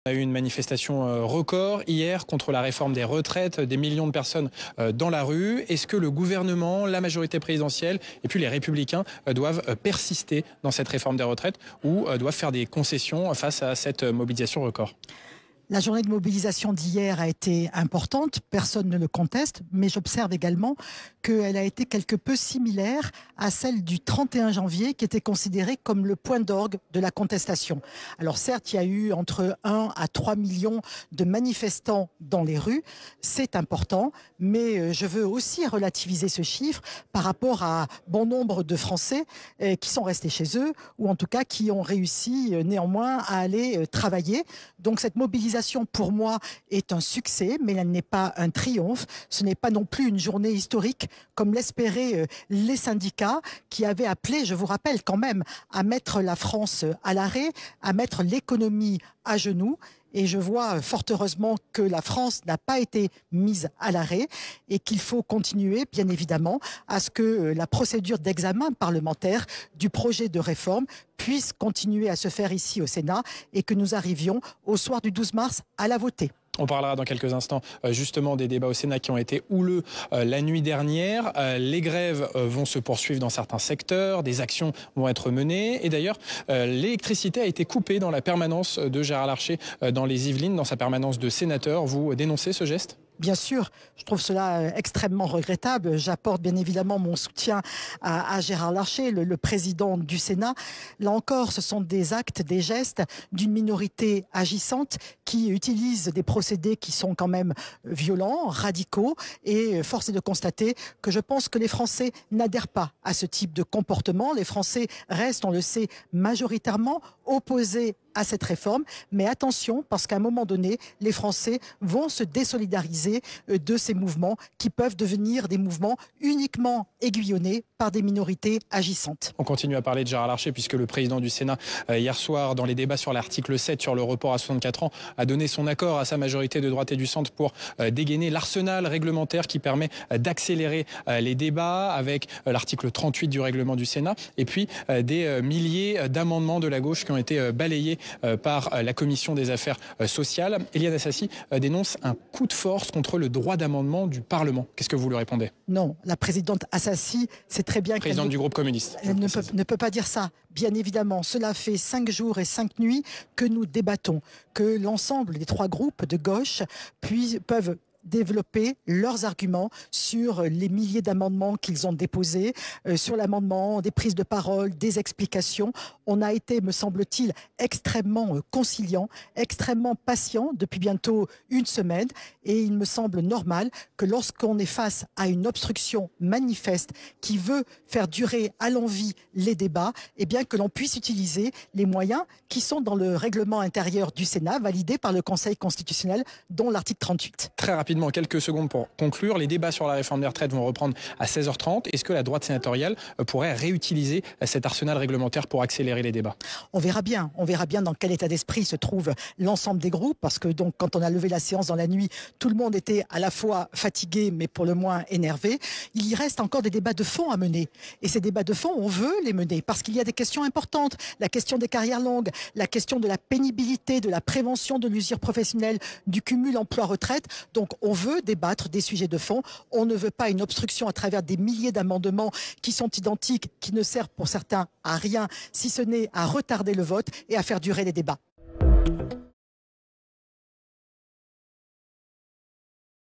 On a eu une manifestation record hier contre la réforme des retraites, des millions de personnes dans la rue. Est-ce que le gouvernement, la majorité présidentielle et puis les Républicains doivent persister dans cette réforme des retraites ou doivent faire des concessions face à cette mobilisation record ? La journée de mobilisation d'hier a été importante, personne ne le conteste, mais j'observe également qu'elle a été quelque peu similaire à celle du 31 janvier qui était considérée comme le point d'orgue de la contestation. Alors certes, il y a eu entre 1 à 3 millions de manifestants dans les rues, c'est important, mais je veux aussi relativiser ce chiffre par rapport à bon nombre de Français qui sont restés chez eux ou en tout cas qui ont réussi néanmoins à aller travailler. Donc cette mobilisation pour moi est un succès, mais elle n'est pas un triomphe. Ce n'est pas non plus une journée historique, comme l'espéraient les syndicats qui avaient appelé, je vous rappelle quand même, à mettre la France à l'arrêt, à mettre l'économie à genoux. Et je vois fort heureusement que la France n'a pas été mise à l'arrêt et qu'il faut continuer, bien évidemment, à ce que la procédure d'examen parlementaire du projet de réforme puisse continuer à se faire ici au Sénat et que nous arrivions au soir du 12 mars à la voter. On parlera dans quelques instants justement des débats au Sénat qui ont été houleux la nuit dernière. Les grèves vont se poursuivre dans certains secteurs, des actions vont être menées. Et d'ailleurs, l'électricité a été coupée dans la permanence de Gérard Larcher dans les Yvelines, dans sa permanence de sénateur. Vous dénoncez ce geste ? Bien sûr, je trouve cela extrêmement regrettable. J'apporte bien évidemment mon soutien à Gérard Larcher, le président du Sénat. Là encore, ce sont des actes, des gestes d'une minorité agissante qui utilise des procédés qui sont quand même violents, radicaux. Et force est de constater que je pense que les Français n'adhèrent pas à ce type de comportement. Les Français restent, on le sait, majoritairement opposés à cette réforme, mais attention parce qu'à un moment donné, les Français vont se désolidariser de ces mouvements qui peuvent devenir des mouvements uniquement aiguillonnés par des minorités agissantes. On continue à parler de Gérard Larcher puisque le président du Sénat, hier soir, dans les débats sur l'article 7 sur le report à 64 ans, a donné son accord à sa majorité de droite et du centre pour dégainer l'arsenal réglementaire qui permet d'accélérer les débats avec l'article 38 du règlement du Sénat et puis des milliers d'amendements de la gauche qui ont été balayés par la commission des affaires sociales. Eliane Assassi dénonce un coup de force contre le droit d'amendement du Parlement. Qu'est-ce que vous lui répondez ? Non, la présidente Assassi, c'est très bien présidente du groupe communiste. Elle ne peut pas dire ça. Bien évidemment, cela fait 5 jours et 5 nuits que nous débattons, que l'ensemble des 3 groupes de gauche peuvent développer leurs arguments sur les milliers d'amendements qu'ils ont déposés, sur l'amendement, des prises de parole, des explications. On a été, me semble-t-il, extrêmement conciliant, extrêmement patient depuis bientôt une semaine. Et il me semble normal que lorsqu'on est face à une obstruction manifeste qui veut faire durer à l'envi les débats, eh bien que l'on puisse utiliser les moyens qui sont dans le règlement intérieur du Sénat, validé par le Conseil constitutionnel, dont l'article 38. Très rapidement, quelques secondes pour conclure. Les débats sur la réforme des retraites vont reprendre à 16h30. Est-ce que la droite sénatoriale pourrait réutiliser cet arsenal réglementaire pour accélérer les débats ? On verra bien dans quel état d'esprit se trouve l'ensemble des groupes, parce que donc quand on a levé la séance dans la nuit, tout le monde était à la fois fatigué, mais pour le moins énervé. Il y reste encore des débats de fond à mener. Et ces débats de fond, on veut les mener, parce qu'il y a des questions importantes. La question des carrières longues, la question de la pénibilité, de la prévention de l'usure professionnelle, du cumul emploi-retraite. Donc on veut débattre des sujets de fond. On ne veut pas une obstruction à travers des milliers d'amendements qui sont identiques, qui ne servent pour certains à rien, si ce n'est à retarder le vote et à faire durer les débats.